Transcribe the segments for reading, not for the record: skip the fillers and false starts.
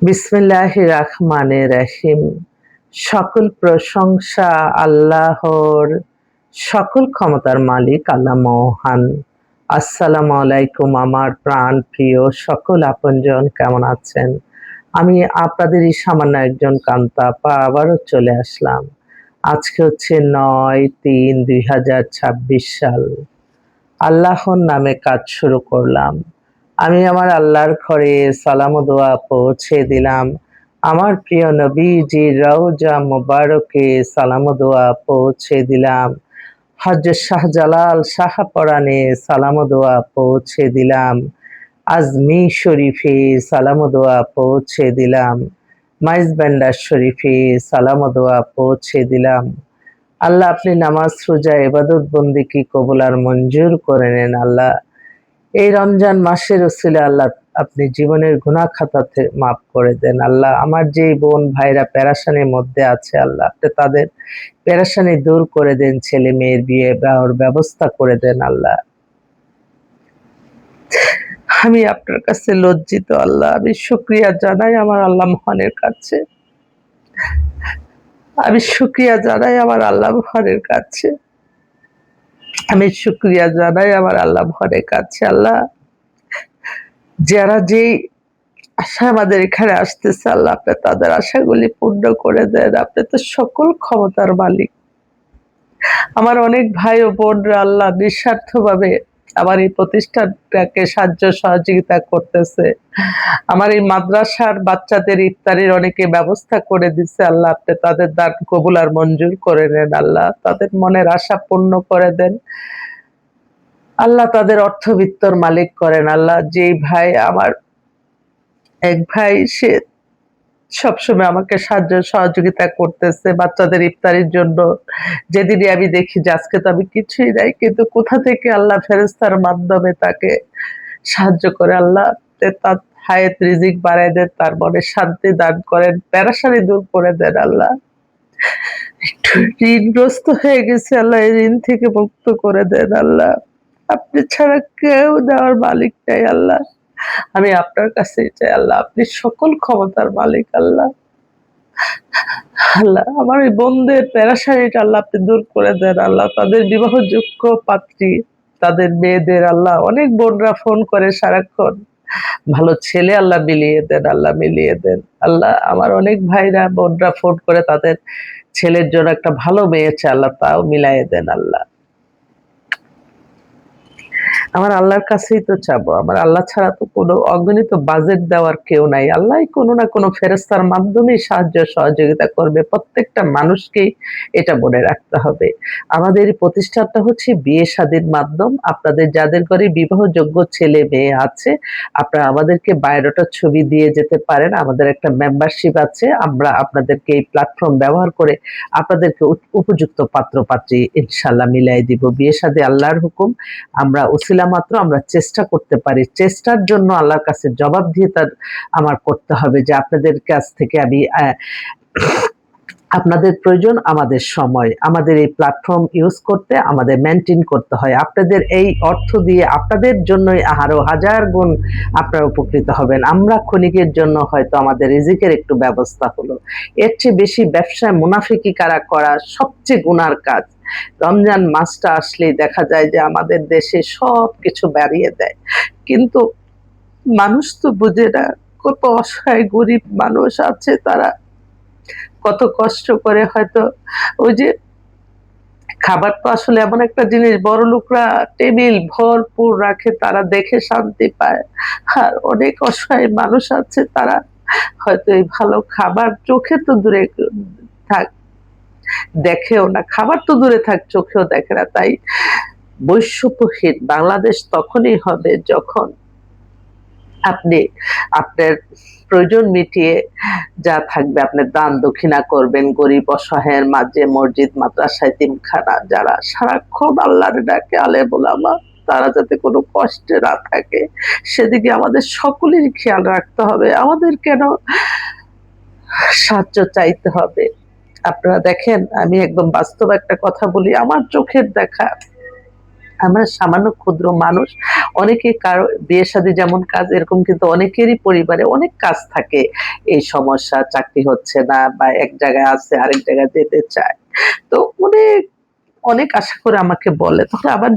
বিসমিল্লাহির রহমানির রহিম। সকল প্রশংসা আল্লাহর, সকল ক্ষমতার মালিক আল্লাহ মহান। আসসালামু আলাইকুম আমার প্রাণ প্রিয় সকল আপনজন, কেমন আছেন? আমি আপনাদেরই সামান্য একজন কান্তা আপা আবারও চলে আসলাম। আজকে হচ্ছে ৯-৩-২০২৬ সাল। আল্লাহর নামে কাজ শুরু করলাম। আমি আমার আল্লাহর ঘরে সালাম ও দোয়া পৌঁছে দিলাম। আমার প্রিয় নবীজির রওজা মুবারকে সালাম ও দোয়া পৌঁছে দিলাম। হযরত শাহজালাল শাহপরানে সালাম ও দোয়া পৌঁছে দিলাম। আজমির শরীফে সালাম ও দোয়া পৌঁছে দিলাম। মাইজবান্ডার শরীফে সালাম ও দোয়া পৌঁছে দিলাম। আল্লাহ আপনি নামাজ রোজা ইবাদত বন্দেগী কবুল আর মঞ্জুর করে নেন আল্লাহ। এই রমজান মাসের উসিলায় আল্লাহ আপনি জীবনের গুনাহ খাতা মাফ করে দেন আল্লাহ। আমার যেই বোন ভাইরা পেরেশানির মধ্যে আছে আল্লাহ, আপনি তাদের পেরেশানি দূর করে দেন, ছেলে মেয়ের বিয়ে দেওয়ার ব্যবস্থা করে দেন আল্লাহ। আমি আপনার কাছে লজ্জিত আল্লাহ। আমি শুকরিয়া জানাই আমার আল্লাহ মহানের কাছে। আমি শুকরিয়া জানাই আমার আল্লাহ মহানের কাছে। আমি শুকরিয়া জানাই আমার আল্লাহ মহানের কাছে। আল্লাহ, যারা যেই আশায় আমাদের এখানে আসতেছে আল্লাহ, আপনি তাদের আশাগুলি পূর্ণ করে দেন। আপনি তো সকল ক্ষমতার মালিক। আমার অনেক ভাই ও বোনরা আল্লাহ নিঃস্বার্থভাবে আমার এই প্রতিষ্ঠানটাকে সাহায্য সহযোগিতা করতেছে। আমার এই মাদ্রাসার বাচ্চাদের ইফতারির অনেকে ব্যবস্থা করে দিছে আল্লাহ, আপনি তাদের দান কবুল আর মঞ্জুর করে নেন আল্লাহ। তাদের মনের আশা পূর্ণ করে দেন। আল্লাহ তাদের অর্থবিত্তর মালিক করেন আল্লাহ। যেই ভাই আমার এক ভাই, সে সবসময় আমাকে সাহায্য সহযোগিতা করতেছে বাচ্চাদের ইফতারির জন্য। যেদিনই আমি দেখি যে আজকে তো আমি কিছুই নাই, কিন্তু কোথা থেকে আল্লাহ ফেরেশতার মাধ্যমে তাকে সাহায্য করে আল্লাহ। তার হায়াত রিজিক বাড়ায় দেন, তার মনে শান্তি দান করেন, পেরেশানি দূর করে দেন আল্লাহ। একটু ঋণগ্রস্ত হয়ে গেছে আল্লাহ, এই ঋণ থেকে মুক্ত করে দেন আল্লাহ। আপনি ছাড়া কেউ দেওয়ার মালিক নাই আল্লাহ। আমি আপনার কাছেই চাই আল্লাহ, আপনি সকল ক্ষমতার মালিক আল্লাহ। আল্লাহ, আমার এই বোনদের পেরেশানিটা আল্লাহ আপনি দূর করে দেন আল্লাহ। তাদের বিবাহযোগ্য পাত্রী, তাদের মেয়েদের আল্লাহ, অনেক বোনরা ফোন করে সারাক্ষণ। ভালো ছেলে আল্লাহ মিলিয়ে দেন আল্লাহ, মিলিয়ে দেন। আল্লাহ, আমার অনেক ভাইরা বোনরা ফোন করে তাদের ছেলের জন্য একটা ভালো মেয়ে চায় আল্লাহ, তাও মিলায়ে দেন আল্লাহ। আমার আল্লাহর কাছেই তো চাবো। আমার আল্লাহ ছাড়া তো কোনো অগণিত বাজেট দেওয়ার কেউ নাই। আল্লাহই কোনো না কোনো ফেরেশতার মাধ্যমেই সাহায্য সহযোগিতা করবে। প্রত্যেকটা মানুষকেই এটা মনে রাখতে হবে। আমাদের এই প্রতিষ্ঠানটা হচ্ছে বিয়ে-শাদীর মাধ্যম। আপনাদের যাদের ঘরে বিবাহযোগ্য ছেলে-মেয়ে আছে, আপনারা আমাদেরকে বায়োডাটার ছবি দিয়ে যেতে পারেন। আমাদের একটা মেম্বারশিপ আছে। আমরা আপনাদেরকে এই প্ল্যাটফর্ম ব্যবহার করে আপনাদেরকে উপযুক্ত পাত্র-পাত্রী ইনশাআল্লাহ মিলায়ে দিব। বিয়ে-শাদী আল্লাহর হুকুম। আমরা উছিলা মাত্র আমরা চেষ্টা করতে পারি। চেষ্টার জন্য আল্লাহর কাছে জবাবদিহিতা আমার করতে হবে যে আপনাদের কাছ থেকে আমি আপনাদের প্রয়োজন আমাদের সময়। আমাদের এই প্ল্যাটফর্ম ইউজ করতে আমাদের মেইনটেইন করতে হয়। আপনাদের এই অর্থ দিয়ে আপনাদের জন্যই আরো হাজার গুণ আপনারা উপকৃত হবেন। আমরা ক্ষণিকের জন্য হয়তো আমাদের রিজিকের একটু ব্যবস্থা হলো। এর চেয়ে বেশি ব্যবসায় মুনাফিকি করা সবচেয়ে গুনার কাজ। রমজান মাসটা আসলেই দেখা যায় যে আমাদের দেশে সবকিছু বাড়িয়ে দেয়। কিন্তু মানুষ তো বুঝে না। কত অসহায় গরিব মানুষ আছে, তারা কত কষ্ট করে হয়তো ওই যে খাবার তো আসলে এমন একটা জিনিস, বড়লোকরা টেবিল ভরপুর রাখে, তারা দেখে শান্তি পায়। আর অনেক অসহায় মানুষ আছে, তারা হয়তো এই ভালো খাবার চোখে তো দূরে থাক, দেখেও না। খাবার তো দূরে থাক, চোখেও দেখে না। তাই বৈষম্যহীন বাংলাদেশ তখনই হবে যখন আপনি আপনার প্রয়োজন মিটিয়ে যা থাকবে আপনি দান দক্ষিণা করবেন গরিব অসহায়ের মাঝে। মসজিদ, মাদ্রাসা, এতিমখানা যারা সারাক্ষণ আল্লাহর ডাকে আলেম ওলামা, তারা যাতে কোনো কষ্টে না থাকে সেদিকে আমাদের সকলেরই খেয়াল রাখতে হবে। আমাদের কেন সাহায্য চাইতে হবে? আপনারা দেখেন, আমি একদম বাস্তব একটা কথা বলি। আমার চোখের দেখা আমরা সামান্য ক্ষুদ্র মানুষ, অনেকে কারো বিয়ে শাদী যেমন কাজ, এরকম কিন্তু অনেকেরই পরিবারে অনেক কাজ থাকে। এই সমস্যা, চাকরি হচ্ছে না বা এক জায়গায় আছে আরেক জায়গায় যেতে চায়। তো অনেক আশা করে আমাকে বলে। তখন আবার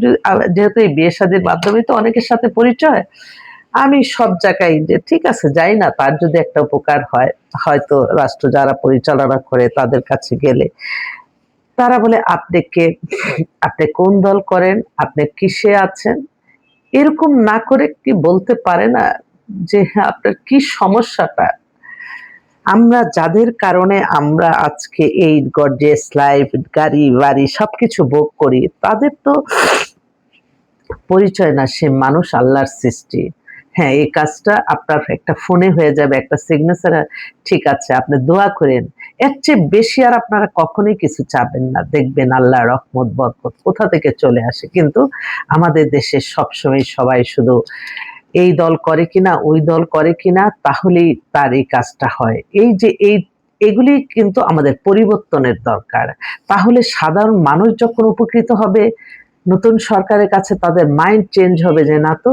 যেহেতু এই বিয়ে শাদীর মাধ্যমেই তো অনেকের সাথে পরিচয়, আমি সব জায়গায় যে ঠিক আছে যাই না, তার যদি একটা উপকার হয়, হয়তো রাষ্ট্র যারা পরিচালনা করে তাদের কাছে গেলে তারা বলে, আপনি কে? আপনি কোন দল করেন? আপনি কিসে আছেন? এরকম না করে কি বলতে পারে না যে হ্যাঁ, আপনার কি সমস্যাটা? আমরা যাদের কারণে আমরা আজকে এই গর্জিয়াস লাইফ, গাড়ি-বাড়ি সবকিছু ভোগ করি, তাদের তো পরিচয় না, সে মানুষ আল্লাহর সৃষ্টি। হ্যাঁ, এই কাজটা আপনার একটা ফোনে হয়ে যাবে, একটা সিগনেচার ঠিক আছে, আপনি দোয়া করেন। এর চেয়ে বেশি আর আপনারা কখনোই কিছু চাবেন না। দেখবেন আল্লাহর রহমত, বরকত কোথা থেকে চলে আসে। কিন্তু আমাদের দেশে সবসময় সবাই শুধু এই দল করে কিনা, ওই দল করে কিনা, তাহলেই তার এই কাজটা হয়। এই যে এগুলি কিন্তু আমাদের পরিবর্তনের দরকার। তাহলে সাধারণ মানুষ যখন উপকৃত হবে, নতুন সরকারের কাছে তাদের মাইন্ড চেঞ্জ হবে যে না তো,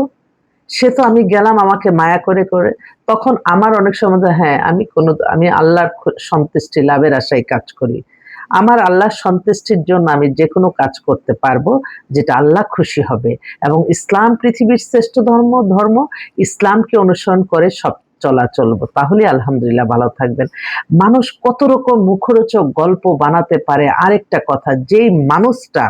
সে তো আমি গেলাম আমাকে মায়া করে, তখন আমার অনেক সময় হ্যাঁ, আমি আল্লাহর সন্তুষ্টি লাভের আশায় কাজ করি। আমার আল্লাহর সন্তুষ্টির জন্য আমি যেকোনো কাজ করতে পারবো যেটা আল্লাহ খুশি হবে, এবং ইসলাম পৃথিবীর শ্রেষ্ঠ ধর্ম, ইসলামকে অনুসরণ করে সব চলবো। তাহলেই আলহামদুলিল্লাহ ভালো থাকবেন। মানুষ কত রকম মুখরোচক গল্প বানাতে পারে। আরেকটা কথা, যেই মানুষটা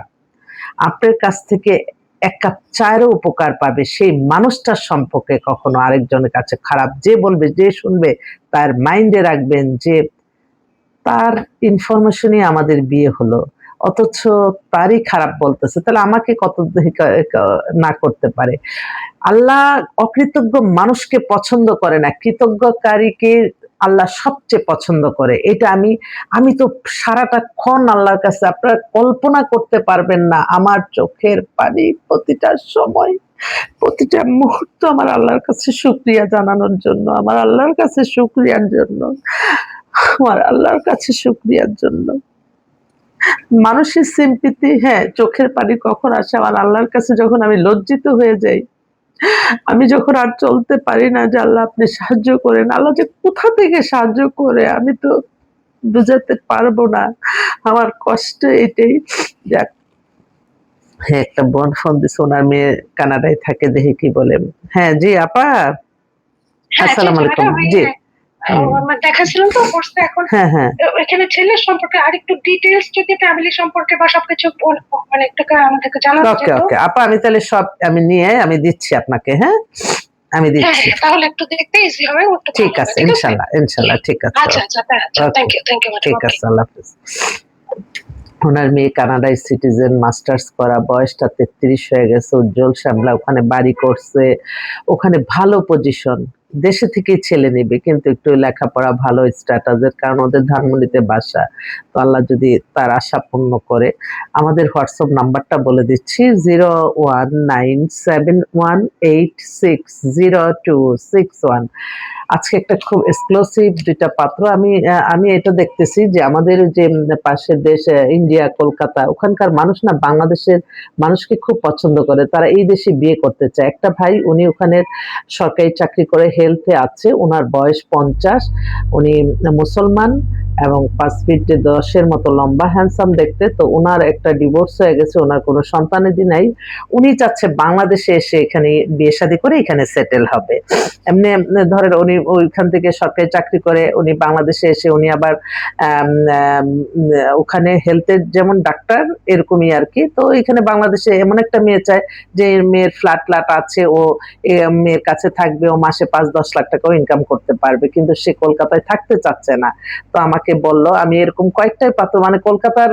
আপনার কাছ থেকে ১ কাপ চায়েরও উপকার পাবে, সেই মানুষটার সম্পর্কে কখনো আরেকজনের কাছে খারাপ যে বলবে, যে শুনবে, তার মাইন্ডে রাখবেন যে তার ইনফরমেশনই আমাদের বিয়ে হলো। অথচ তারই খারাপ বলতেছে। তাহলে আমাকে কত না করতে পারে। আল্লাহ অকৃতজ্ঞ মানুষকে পছন্দ করে না। কৃতজ্ঞকারীকে আল্লাহ সবচেয়ে পছন্দ করে। এটা আমি তো সারাটাক্ষণ আল্লাহর কাছে, আপনারা কল্পনা করতে পারবেন না আমার চোখের পানি প্রতিটা সময়, প্রতিটা মুহূর্ত আমার আল্লাহর কাছে শুকরিয়া জানানোর জন্য, আমার আল্লাহর কাছে শুকরিয়ার জন্য, আমার আল্লাহর কাছে শুকরিয়ার জন্য। মানুষের sympathy, হ্যাঁ, চোখের পানি কখন আসে আমার আল্লাহর কাছে, যখন আমি লজ্জিত হয়ে যাই। আমি যখন আর চলতে পারি না যে আল্লাহ আপনি সাহায্য করেন। আল্লাহ যে কোথা থেকে সাহায্য করে আমি তো বুঝাতে পারবো না। আমার কষ্ট এটাই। যাক, হ্যাঁ, একটা বোন ফোন দিছে, উনার মেয়ে কানাডায় থাকে, দেখি কি বলে। হ্যাঁ, জি আপা। হ্যাঁ, জি, আসসালামু জি আলাইকুম। ম্যাডাম। এই জি। যে হুম। আমার দেখাচ্ছিলাম তো কোর্সটা এখন হ্যাঁ, হ্যাঁ। এখানে ছেলের সম্পর্কে আরেকটু ডিটেইলস যদি ফ্যামিলি সম্পর্কে বা সবকিছু মানে একটু আমাদেরকে জানানো ওকে, যেত। ওকে। আপা আমি তাহলে সব নিয়ে আমি দিচ্ছি আপনাকে, হ্যাঁ? আমি হ্যাঁ, দিচ্ছি। হ্যাঁ, তাহলে একটু দেখতে ইজি হবে, ও একটু ঠিক ভালো হবে। আছে, ঠিক আছে? ইনশাআল্লাহ, ইনশাআল্লাহ ঠিক আছে। আচ্ছা, আচ্ছা, আচ্ছা। ওকে, থ্যাংক ইউ ম্যাডাম। ঠিক ওকে। আছে। আল্লাহ হাফেজ। উনার মেয়ে কানাডায় সিটিজেন, মাস্টার্স করা, বয়সটা ৩৩ হয়ে গেছে, উজ্জ্বল শ্যামলা, ওখানে বাড়ি করছে, ওখানে ভালো পজিশন। দেশে থেকেই ছেলে নিবে, কিন্তু একটু লেখাপড়া ভালো স্ট্যাটাসের, কারণ ওদের ধানমন্ডিতে বাসা। তো আল্লাহ যদি তার আশা পূর্ণ করে। আমাদের হোয়াটসঅ্যাপ নাম্বারটা বলে দিচ্ছি, 019718600261। আজকে একটা খুব এক্সক্লুসিভ ২ টা পাত্র আমি এটা দেখতেছি যে আমাদের যে পাশের দেশ ইন্ডিয়া, কলকাতা, ওখানকার মানুষ না বাংলাদেশের মানুষকে খুব পছন্দ করে। তারা এই দেশে বিয়ে করতে চায়। একটা ভাই, উনি ওখানে সরকারি চাকরি করে, হেলথে আছে। উনার বয়স ৫০। উনি মুসলমান এবং ৫ ফিট ১০ এর মতো লম্বা, হ্যান্ডসাম দেখতে। তো উনার একটা ডিভোর্স হয়ে গেছে, উনার কোনো সন্তানাদি নাই। উনি চাচ্ছে বাংলাদেশে এসে এখানে বিয়ে শাদী করে এখানে সেটেল হবে। এমনি ধরেন উনি ওইখান থেকে সরকারি চাকরি করে উনি বাংলাদেশে এসে উনি আবার আম আম ওখানে হেলথের যেমন ডাক্তার, এরকমই আরকি। তো এখানে বাংলাদেশে এমন একটা মেয়ে চায় যে এর মেয়ের ফ্ল্যাট আছে, ও মেয়ের কাছে থাকবে, ও মাসে ৫-১০ লাখ টাকাও ইনকাম করতে পারবে। কিন্তু সে কলকাতায় থাকতে চাচ্ছে না। তো আমাকে বলল, আমি এরকম কয়েকটাই পাত্র, মানে কলকাতার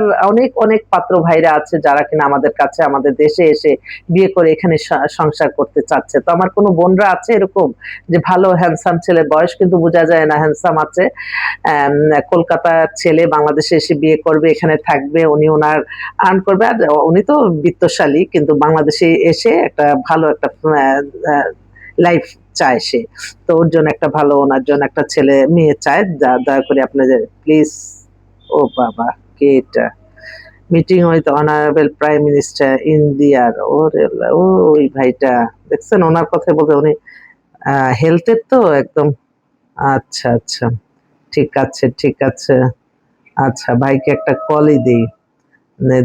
অনেক পাত্র ভাইরা আছে যারা কিনা আমাদের কাছে, আমাদের দেশে এসে বিয়ে করে এখানে সংসার করতে চাচ্ছে। তো আমার কোনো বোনরা আছে এরকম যে ভালো হ্যান্ডসাম ছেলে, বয়স কিন্তু বোঝা যায় না, হ্যান্ডসাম আছে, কলকাতার ছেলে বাংলাদেশে এসে বিয়ে করবে, এখানে থাকবে, উনি ওনার আর্ন করবে, আর উনি তো বিত্তশালী, কিন্তু বাংলাদেশে এসে একটা ভালো একটা লাইফ চায় সে। তো ওর জন্য একটা ভালো, ওনার জন্য একটা ছেলে মেয়ে চায়। দয়া করে আপনাদের প্লিজ। ও বাবা, কে এটা? Meeting with honourable prime minister ইন্ডিয়ার। ওই ভাইটা দেখছেন, ওনার কথা বলতে উনি হেলথের তো একদম। আচ্ছা আচ্ছা, ঠিক আছে ঠিক আছে। আচ্ছা, ভাইকে একটা কলই দিই,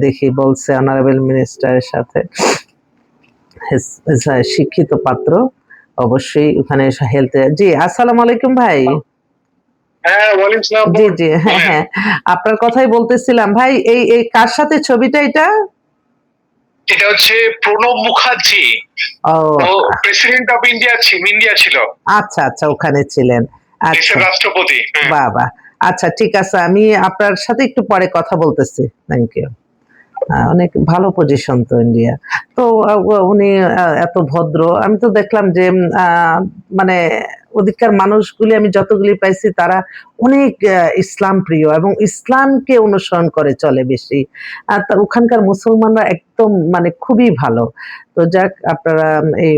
দেখি বলছে অনারেবল মিনিস্টারের সাথে। শিক্ষিত পাত্র অবশ্যই ওখানে হেলথে। জি, আসসালামু আলাইকুম ভাই। হ্যাঁ, ওয়ালাইকুম সালাম। জি জি, হ্যাঁ হ্যাঁ, আপনার কথাই বলতেছিলাম ভাই। এই এই কার সাথে ছবিটা এটা? এটা হচ্ছে প্রণব মুখার্জি, ও ও প্রেসিডেন্ট অফ ইন্ডিয়া ছিল, আচ্ছা আচ্ছা, ওখানে ছিলেন। আচ্ছা, দেশের রাষ্ট্রপতি। বাবা, আচ্ছা ঠিক আছে, আমি আপনার সাথে একটু পরে কথা বলতেছি। Thank you. অনেক ভালো পজিশন তো ইন্ডিয়া। তো উনি এত ভদ্র। আমি তো দেখলাম যে মানে ওদিককার মানুষগুলি আমি যতগুলি পাইছি তারা অনেক ইসলাম প্রিয় এবং ইসলামকে অনুসরণ করে চলে বেশি। আর ওখানকার মুসলমানরা একদম মানে খুবই ভালো। তো যাক, আপনারা এই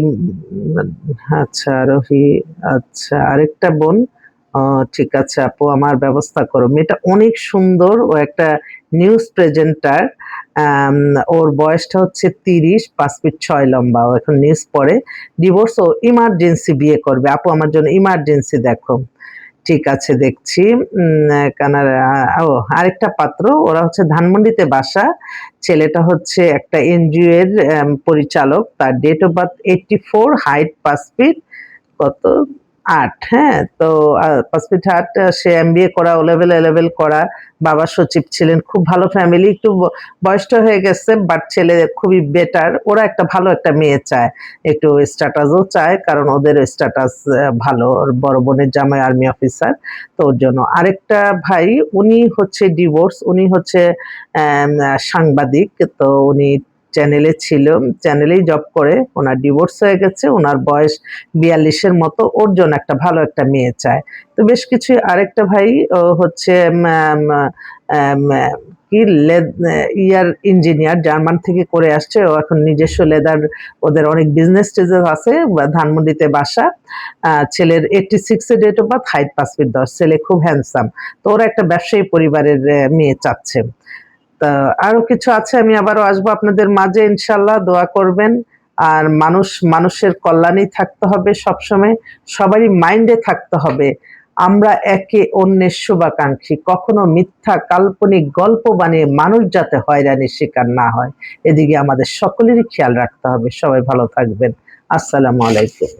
আচ্ছা রোহি, আচ্ছা আরেকটা বোন। ঠিক আছে আপু, আমার ব্যবস্থা করো। মেয়েটা অনেক সুন্দর, ও একটা নিউজ প্রেজেন্টার। ওর বয়সটা হচ্ছে ৩০, ৫ ফিট ৬ লম্বা। ও এখন নিউজ পড়ে। ডিভোর্স, ও ইমার্জেন্সি বিয়ে করবে। আপু আমার জন্য ইমার্জেন্সি দেখো। ঠিক আছে, দেখছি। আরেকটা পাত্র, ওরা হচ্ছে ধানমন্ডিতে বাসা। ছেলেটা হচ্ছে একটা এনজিও এর পরিচালক। তার date of birth 84, height ৫ feet কত ৮। হ্যাঁ, তো ৫ ফিট ৮। সে এমবিএ করা, ও লেভেল করা। বাবা সচিব ছিলেন। খুব ভালো ফ্যামিলি, একটু বয়সটা হয়ে গেছে, বাট ছেলে খুবই বেটার। ওরা একটা ভালো একটা মেয়ে চায়, একটু স্ট্যাটাসও চায়, কারণ ওদের স্ট্যাটাস ভালো। ওর বড় বোনের জামাই আর্মি অফিসার, তো ওর জন্য। আরেকটা ভাই, উনি হচ্ছে ডিভোর্স, উনি হচ্ছে সাংবাদিক। তো উনি চ্যানেলে ছিল, চ্যানেলেই জব করে। ওনার ডিভোর্স হয়ে গেছে, ওনার বয়স ৪২-এর মতো। ওর জন্য একটা ভালো একটা মেয়ে চায়। তো বেশ কিছু। আরেকটা ভাই হচ্ছে কি ইয়ার ইঞ্জিনিয়ার, জার্মান থেকে করে আসছে। ও এখন নিজস্ব লেদার, ওদের অনেক বিজনেস টিজনেস আছে। ধানমন্ডিতে বাসা। ছেলের 86 এ date of birth, height ৫ feet ১০। ছেলে খুব হ্যান্ডসাম। তো ওরা একটা ব্যবসায়ী পরিবারের মেয়ে চাচ্ছে। তা আরো কিছু আছে, আমি আবারও আসবো আপনাদের মাঝে ইনশাল্লাহ, দোয়া করবেন। আর মানুষের কল্যাণেই থাকতে হবে সবসময়, সবারই মাইন্ডে থাকতে হবে আমরা একে অন্যের শুভাকাঙ্ক্ষী। কখনো মিথ্যা কাল্পনিক গল্প বানিয়ে মানুষ যাতে হয়রানির শিকার না হয়, এদিকে আমাদের সকলেরই খেয়াল রাখতে হবে। সবাই ভালো থাকবেন। আসসালামু আলাইকুম।